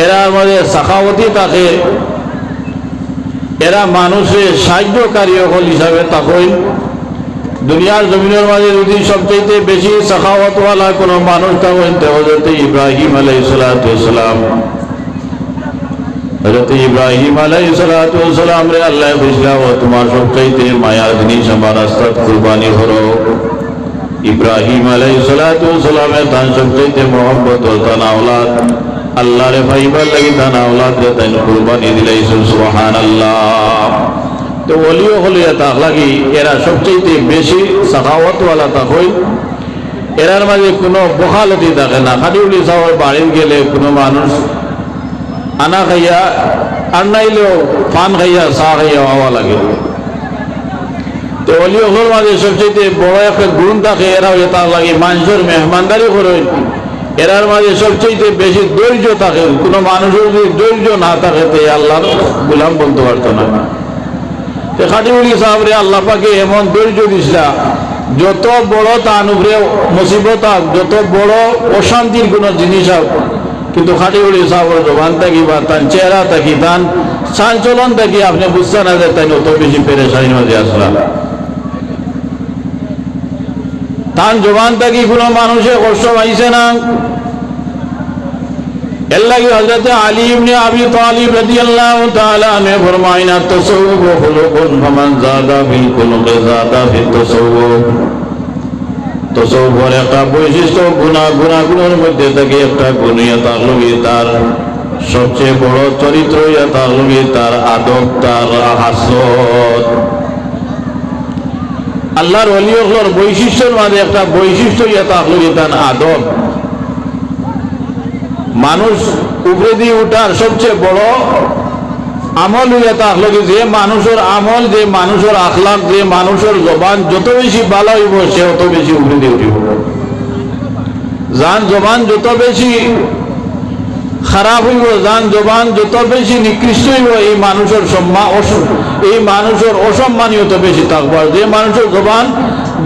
Error মাঝে সাখাওয়াতি থাকে, এরা মানুষের সাহায্যকারী হল হিসাবে তখন দুনিয়ার জমিনের মাঝে যদি সবচেয়ে বেশি সাখাওয়াতওয়ালা কোনো মানুষ তখন হযরত ইব্রাহিম আলাইহিস সালাম। হযরত ইব্রাহিম আলাইহিস সালাম রে আল্লাহ বুঝলা ও তোমার সবচেয়ে মায়ার জিনিস আমার রাস্তাত কুরবানি করো। ইব্রাহিম আলাইহিস সালামের তার সবচেয়ে মহব্বত ও তার আওলাদ আল্লাহ রে ভাইবার লাগি তার আওলাদ রে তাই কুরবানি দিলাইছেন। সুবহানাল্লাহ। তো ওলিও হলিয়া তাক লাগি এরা সবচেয়ে বেশি সাখাওয়াতওয়ালা তাকই, এরার মাঝে কোনো বখালতি থাকে না। খালি উলি সাহেবের বাড়ি গেলে কোনো মানুষ আনা খাইয়া আর নাইলেও পান খাইয়া চা খাইয়া হওয়া লাগে। তো অলি হলোর মাঝে সবচেয়ে বড় একটা গুণ থাকে, এরা হয়ে তার লাগে মানুষের মেহমানদারি করে। এরার মাঝে সবচেয়ে বেশি ধৈর্য থাকে। কোনো মানুষের যদি ধৈর্য না থাকে তো আল্লাহর গোলাম বলতে পারতো না। তো খাটি উলি সাহেবরে আল্লাহ পাকে এমন ধৈর্য দিছিলা, যত বড় তার উপরে মুসিবত হোক, যত বড় অশান্তির কোনো জিনিস হোক, কিন্তু খাটি উলি সাহেবের জবান থাকি বা তার চেহারা থাকি তার চালচলন থাকি আপনি বুঝতে না যে তাই অত বেশি পেরেশানির মাঝে আসলাম। তার জবান থাকি কোনো মানুষের কষ্ট পাইছে না। এর লাগে হযরত আলী ইবনে আবি তালিব রাদিয়াল্লাহু তাআলা আনহু ফরমায়েন আত-তাসাউউফ খুলুকুন ফামান যাদা ফিল খুলুকি যাদা ফিত তাসাউউফ। তাসাউউফের একটা বৈশিষ্ট্য গুণাগুণের মধ্যে থেকে একটা গুণিয়া তার লগে তার সবচেয়ে বড় চরিত্র, তার লগে তার আদব, তার হাসত। আল্লাহর ওলিয়র বৈশিষ্ট্যের মাঝে একটা বৈশিষ্ট্য তার লগে তার আদব। মানুষ উপরে দিয়ে উঠার সবচেয়ে বড় আমল হইয়া তাহলে যে মানুষের আমল, যে মানুষের আখলাক, যে মানুষের জবান যত বেশি ভালো হইব সে অত বেশি উপরে দিয়ে উঠিব। যান জবান যত বেশি খারাপ হইব, যান জবান যত বেশি নিকৃষ্ট হইব, এই মানুষের এই মানুষের অসম্মানীয় তত বেশি থাকবো। আর যে মানুষের জবান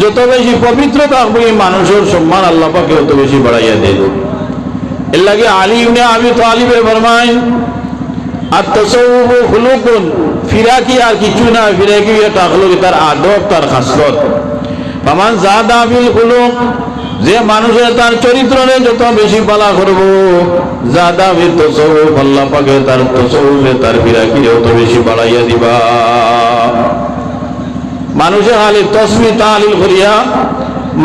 যত বেশি পবিত্র থাকবে এই মানুষের সম্মান আল্লাহ পাকে অত বেশি বাড়াইয়া দেব। এর লাগে আলী ইবনে আবি তালিব ফরমায়েন আত-তাসাউউফ খুলুকুন, ফিরাকি আর কিছু না, ফিরাকি এটা হলো তার আদব, তার খাসলত। ফামান যাদা ফিল খুলুক, যে মানুষের তার চরিত্রে যত বেশি বালা করব, যাদা ফিত তাসাউউফ, আল্লাহ পাকে তার তাসাউউফে তার ফিরাকি যত বেশি বাড়াইয়া দিবা। মানুষে খালি তাসবিহ তাহলিল করিয়া,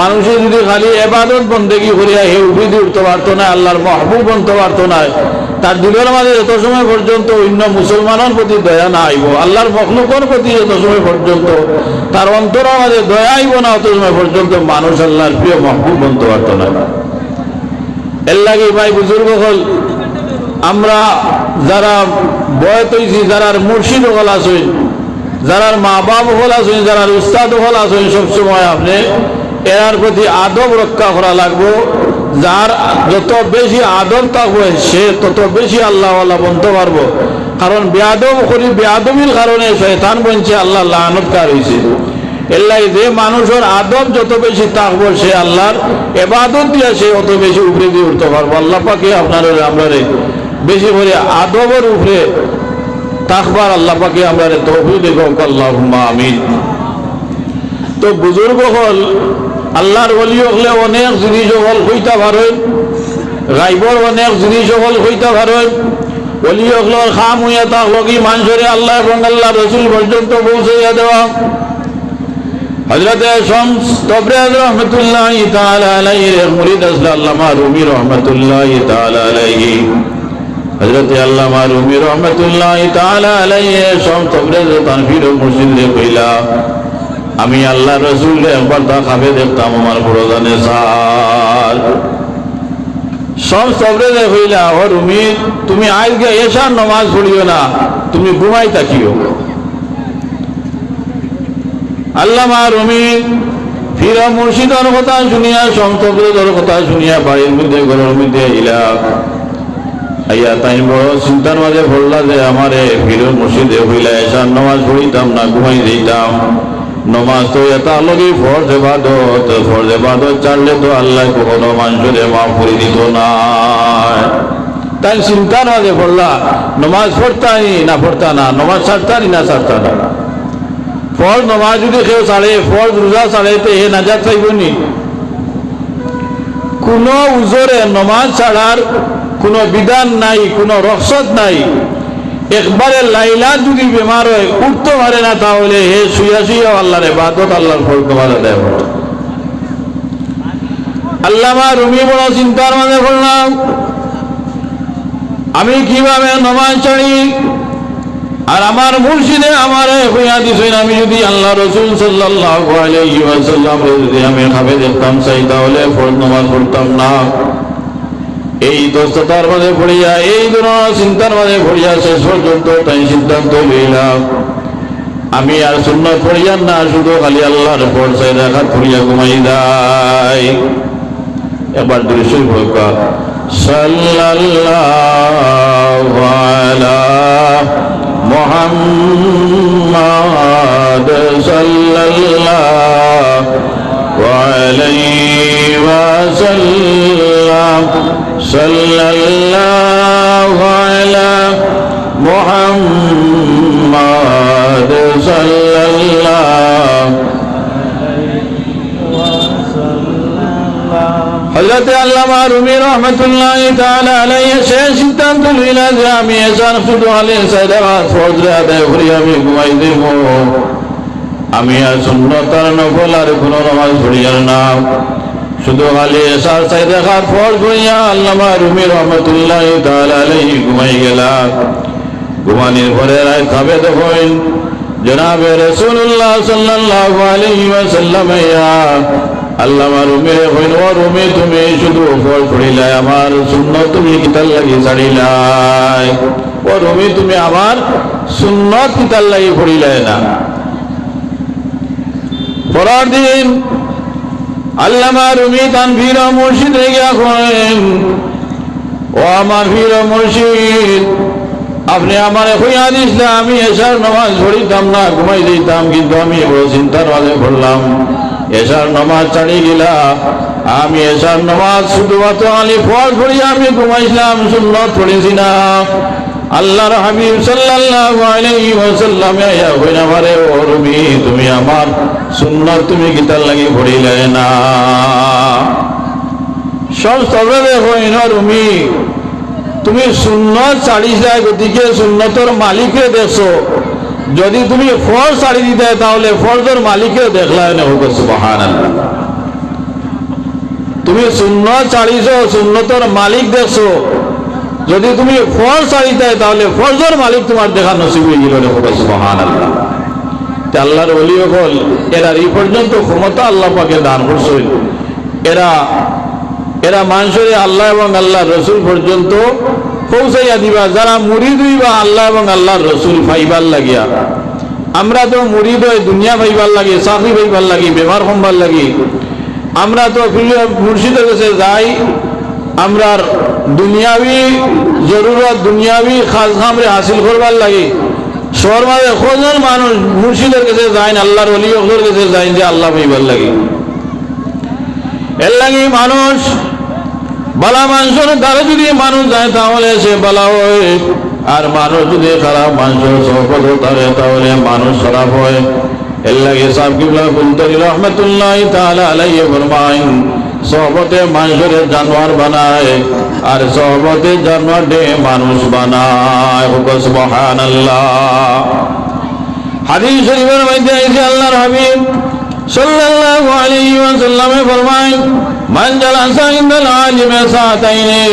মানুষের যদি খালি ইবাদত বন্দেগী করিয়া হে উপরে উঠতে পারতো না, আল্লাহর মাহবুব বনতে পারতো না, তার দিলের মাঝে যত সময় পর্যন্ত অন্য মুসলমানের প্রতি দয়া না আইব, আল্লাহর মখলুকের প্রতি যত সময় পর্যন্ত তার অন্তরের মাঝে দয়া আইব না, অত সময় পর্যন্ত মানুষ আল্লাহর প্রিয় মাহবুব বনতে পারতো না। এর লাগে ভাই বুজুর্গ হল, আমরা যারা বয়স হয়েছি, যারা মুর্শিদ হল আছেন, যারা মা বাপ হল আছেন, যারা উস্তাদ হল আছেন, সবসময় আপনি এর প্রতি আদব রক্ষা করা লাগবো। যার যত বেশি আদব থাকবে সে তত বেশি আল্লাহওয়ালা বনতে পারবো। কারণ বেয়াদব করি, বেয়াদবির কারণে শয়তান বনছে, আল্লাহ লানতকার হয়েছে। এর লাগে যে মানুষের আদব যত বেশি থাকবো সে আল্লাহর ইবাদত দিয়ে সে অত বেশি উপরে দিয়ে উঠতে পারবো। আল্লাহ পাকে আপনার আমরা বেশি করে আদবের উপরে থাকবার আল্লাহ পাকে আমরা তৌফিক দেব, আল্লাহুম্মা আমিন। তো বুজুর্গ হল, আল্লাহর ওলি হলে অনেক জিনিস হল হইতে পারেন, গাইবর অনেক জিনিস হল হইতে পারেন। ওলি হলের খাম হইয়া থাকলো কি মানুষের আল্লাহ এবং আল্লাহ রসুল পর্যন্ত পৌঁছাইয়া দেওয়া। হযরত শামস তবরেজ রহমাতুল্লাহি তাআলা আলাইহি মুরিদ আল্লামা রুমি রহমাতুল্লাহি তাআলা আলাইহি, হযরত আল্লামা রুমি রহমাতুল্লাহি তাআলা আলাইহি শামস তবরেজ তানভীর মুর্শিদ রে কইলা, আমি আল্লাহ রসুল একবার তা খাবে দেখতাম আমার বড় জানে সার। সব সবরে হইলা ও রুমি, তুমি আজকে এশার নামাজ পড়িও না, তুমি ঘুমাই থাকিও। আল্লামা রুমি ফিরা মুর্শিদের কথা শুনিয়া, সন্তব্রের কথা শুনিয়া বাড়ির মধ্যে ঘরের মধ্যে আইলা। আইয়া তাই বড় চিন্তার মাঝে পড়লা যে আমারে ফির মুর্শিদে হইলা এশার নামাজ পড়িতাম না, ঘুমাই দিতাম। নমাজ তো এটা লগে ফরজ ইবাদত ছাড়লে তো আল্লাহ কখনো মানুষের মাফ করে দিত না। তা তাই চিন্তার মাঝে পড়লা নমাজ পড়তানি না পড়তা না, নমাজ ছাড়তানি না ছাড়তা না। ফরজ নমাজ যদি কেউ ছাড়ে, ফরজ রোজা ছাড়ে, তো হে নাজাত চাইবনি। কোনো উজরে নমাজ ছাড়ার কোনো বিধান নাই, কোনো রক্ষত নাই। একবারে লাইলা যদি বেমার হয়, উঠতে পারে না, তাহলে হে শুয়া শুয়া আল্লাহর ইবাদত, আল্লাহর ফরজ নমাজ আদায় করে। আল্লামা রুমি বড় চিন্তার মাঝে পড়লাম, আমি কিভাবে নমাজ ছাড়ি। আর আমার মুর্শিদে আমারে হইয়া দিছেন, আমি যদি আল্লাহ রসুল সাল্লাল্লাহু আলাইহি ওয়াসাল্লাম যদি আমি খাবে দেখতাম চাই, তাহলে ফরজ নামাজ পড়তাম না। এই দস্ততার মাঝে পড়িয়া, এই ধরনের চিন্তার মাঝে পড়িয়া শেষ পর্যন্ত তাই সিদ্ধান্ত লইলাম, আমি আর সুন্নাত পড়িয়া না, শুধু খালি আল্লাহর ফরজ চাই রাখাত পড়িয়া ঘুমাই যাই। একবার দৃশ্য হোকা সাল্লাল্লাহু আলা মুহাম্মাদ সাল্লাল্লাহু আলাইহি ওয়াসাল্লাম, সাল্লাল্লাহু আলা মুহাম্মাদ সাল্লাল্লাহু হযরত আল্লামা রুমি রহমাতুল্লাহি তাআলা আলাইহি শেষ সিদ্ধান্ত লইলা যে আমি এসার শুধু আলে সাইদাত ফরজ আদায় করি আমি ঘুমাই দেব, আমি আর সুন্নাত আর নফল আর কোনো নামাজ পড়ি না, শুধু আলে এসার সাইদাত ফরজ হইয়া আল্লামা রুমি রহমাতুল্লাহি তাআলা আলাইহি ঘুমাই গেলা। ঘুমানোর পরে রাত খাবে তখন জনাবে রাসূলুল্লাহ সাল্লাল্লাহু আলাইহি ওয়াসাল্লাম আল্লামা রুমি হইল, রুমি তুমি শুধু ফরজ পড়িলাই, আমার সুন্নাত তুমি কিতার লাগি ছাড়িলাই। ও রুমি তুমি আমার সুন্নাত কিতার লাগি পড়িলাই না। পরের দিন আল্লামা রুমি তান পীর ও মুর্শিদ গিয়া করেন, ও আমার পীর ও মুর্শিদ, আপনি আমার হইয়া দিসলে আমি এসার নামাজ পড়িতাম না, ঘুমাই দিতাম, কিন্তু আমি বড় চিন্তার মাঝে পড়লাম, এসার নামাজ ছাড়ি গেলা। আমি এসার নামাজ শুধুমাত্র আলি ফরজ পড়িয়া আমি ঘুমাইছিলাম, সুন্নাত পড়েছি না। আল্লাহর হাবিব সাল্লাল্লাহু আলাইহি ওয়াসাল্লাম আয়া কইনা আমারে, ও রুমি তুমি আমার সুন্নাত তুমি কিতার লাগি পড়িলে না। সব সবে হইন রুমি তুমি সুন্নাত ছাড়িছা, গতিকে সুন্নতর মালিককে দেখছো, যদি তুমি ফরজ ছাড়ি দিতে তাহলে ফরজের মালিককে দেখলাই না। হোক সুবহানাল্লাহ। তুমি সুন্নাত ছাড়িছো, সুন্নতর মালিক দেখছো, যদি তুমি ফরজ ছাড়িতে তাহলে ফরজের মালিক তোমার দেখা নসিব হয়ে গেল। হোক সুবহানাল্লাহ। আল্লাহর ওলি হল এরা এই পর্যন্ত ক্ষমতা আল্লাহ পাকে দান করছেন, এরা মানুষের আল্লাহ এবং আল্লাহ রসুল পর্যন্ত পৌঁছাইয়া দিবা। যারা মুরিদ হইবা আল্লাহ এবং আল্লাহর রসুল পাইবার লাগিয়া, আমরা তো মুরিদ হই দুনিয়া পাইবার লাগি, চাকরি পাইবার লাগি, বেমার কমবার লাগি। আমরা তো মুর্শিদের কাছে যাই আমরা দুনিয়াবি জরুরত, দুনিয়াবি খাস খামরে হাসিল করবার লাগি। শহর মাঝে কজন মানুষ মুর্শিদের কাছে যায় না, আল্লাহর ওলি ওদের কাছে যায় যে আল্লাহ পাইবার লাগি। এর লাগি মানুষ বালা মানুষের দ্বারা যদি মানুষ যায় তাহলে সে বালা হয়, আর মানুষ যদি খারাপ মানুষের সহপদ থাকে তাহলে মানুষ খারাপ হয়। এর লাগে সাহেব কিবলা কুলতরি রহমতুল্লাহি তাআলা আলাইহি ফরমায়, সহবতে মানুষের জানোয়ার বানায় আর সহবতে জানোয়ার দে মানুষ বানায়। সুবহানাল্লাহ। হাদিস শরীফের মধ্যে আছে আল্লাহর হাবিব সাল্লাল্লাহু আলাইহি ওয়াসাল্লাম ফরমায়, মান জালাসা ইনদাল আলিমি সাআতাইনি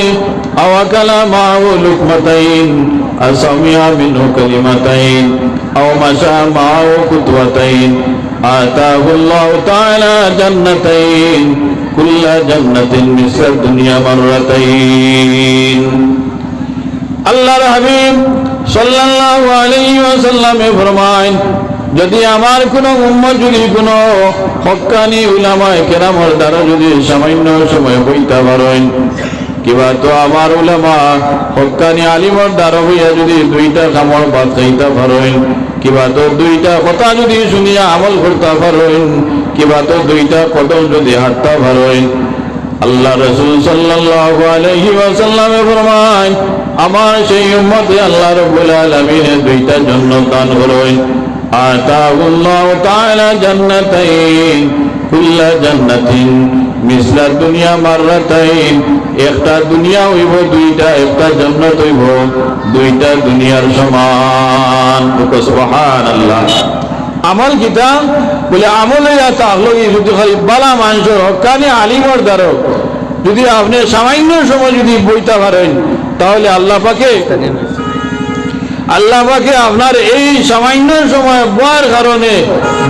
আও আকালা মা'হু লুকমাতাইন আও সামি'a মিনহু কালিমাতাইন আও মাশা মা'হু খুতওয়াতাইন আতাহু আল্লাহু তাআলা জান্নাতাইন কুল্লা জান্নাতিন মিসলা দুনিয়া মাররাতাইন। আল্লাহর হাবিব সাল্লাল্লাহু আলাইহি ওয়াসাল্লাম ফরমায়, যদি আমার কোনো উম্মত যদি কোনো হক্কানি উলামায়ে কেরামের দ্বারা যদি সামান্য সময় বইতে পারেন, কিবা তো আমার উলামা হক্কানি আলিমের দ্বারা হইয়া যদি দুইটা কামড় ভাত খাইতে পারেন, কিবা তো দুইটা কথা যদি শুনিয়া আমল করতে পারেন, কিবা তো দুইটা কদম যদি হাঁটতে পারেন, আল্লাহ রাসূল সাল্লাল্লাহু আলাইহি ওয়াসাল্লাম ফরমায়, আমার সেই উম্মতে আল্লাহ রাব্বুল আলামিন দুইটা জান্নাত দান করেন। আতাহুল্লাহু তাআলা জান্নাতাইন কুল্লা জান্নাতিন মিসলা দুনিয়া মাররাতাইন। একটা দুনিয়া হইব দুইটা, একটা জান্নাত হইব দুইটা দুনিয়ার সমান। সুবহানাল্লাহ। আমল কিতা বলে আমলে তাহলে যদি খালি বালা মানুষের হকানি আলিমর দ্বারা যদি আপনি সামান্য সময় যদি বইতে পারেন তাহলে আল্লাহ পাকে আপনার এই সামান্য সময় বয়ার কারণে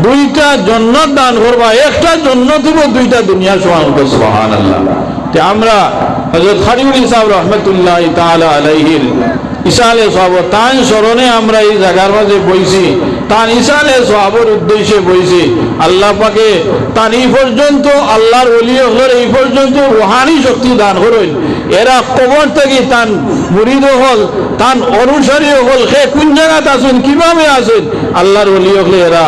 দুইটা জান্নাত দান করবা। একটা জান্নাত হইব দুইটা দুনিয়ার সমান। সুবহানাল্লাহ। তে আমরা হযরত খালিউল ইসলাম রাহমাতুল্লাহ তাআলা আলাইহির ইসালে সওয়াব তান স্মরণে আমরা এই জায়গার মাঝে বইছি, তান ইসালে সওয়াবের উদ্দেশ্যে বইছি। আল্লাহ পাকে তান এই পর্যন্ত আল্লাহর ওলি হল এই পর্যন্ত রুহানি শক্তি দান করেন। এরা কবর থেকে তান মুরিদ হল, তান অনুসারী হল, সে কোন জায়গাতে আছেন, কিভাবে আছেন, আল্লাহর ওলি হলে এরা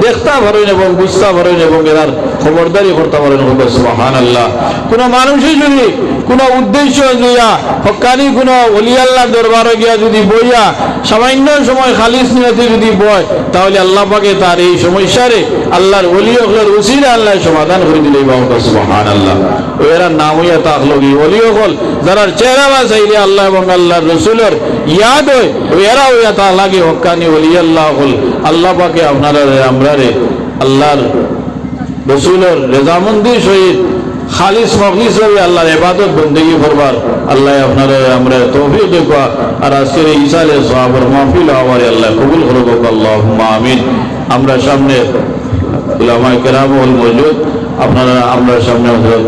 দেখতে পারেন এবং বুঝতে পারেন এবং এরার খবরদারি করতে পারেন। সুবহানাল্লাহ। কোনো মানুষই যদি কোনো উদ্দেশ্য দিয়া হক্কানি কোনো ওলি আল্লাহ দরবারে গিয়া যদি বইয়া সামান্য সময় খালিস নিয়তে যদি বয় তাহলে আল্লাহ পাকে তার এই সমস্যারে আল্লাহর ওলি হলের উসিলা আল্লাহ সমাধান করে দিলে। সুবহানাল্লাহ। এরা নাম হইয়া তাহলে ওলি হল যারা চেহারা বা চাইলে আল্লাহ এবং আল্লাহর রসুলের ইয়াদ হয় এরা হইয়া তা লাগে হক্কানি ওলি আল্লাহ হল। আল্লাহ পাকে আপনারা আমরা আল্লাহর রসুলের রেজামন্দির সহিত খালিস মখলিস হয়ে আল্লাহর ইবাদত বন্দেগী করবার আল্লাহ আপনারা আমরা তৌফিক দেবা। আর আজকের এই ইসালে সওয়াবের মাহফিল আমার আল্লাহ কবুল করুক। আল্লাহুম্মা আমিন। আমরা সামনে উলামায়ে কেরাম ওয়াল মওজুদ আপনারা আমরা সামনে হযরত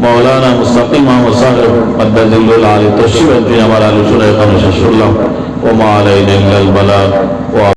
মাওলানা মুস্তাকিম আহমদ সাহেব মাদ্দাজিল্লুল আলী তশরিফ আনছেন। আমার আলোচনা এখানে শেষ করলাম। ওয়া মা আলাইনা ইল্লাল বালাগ।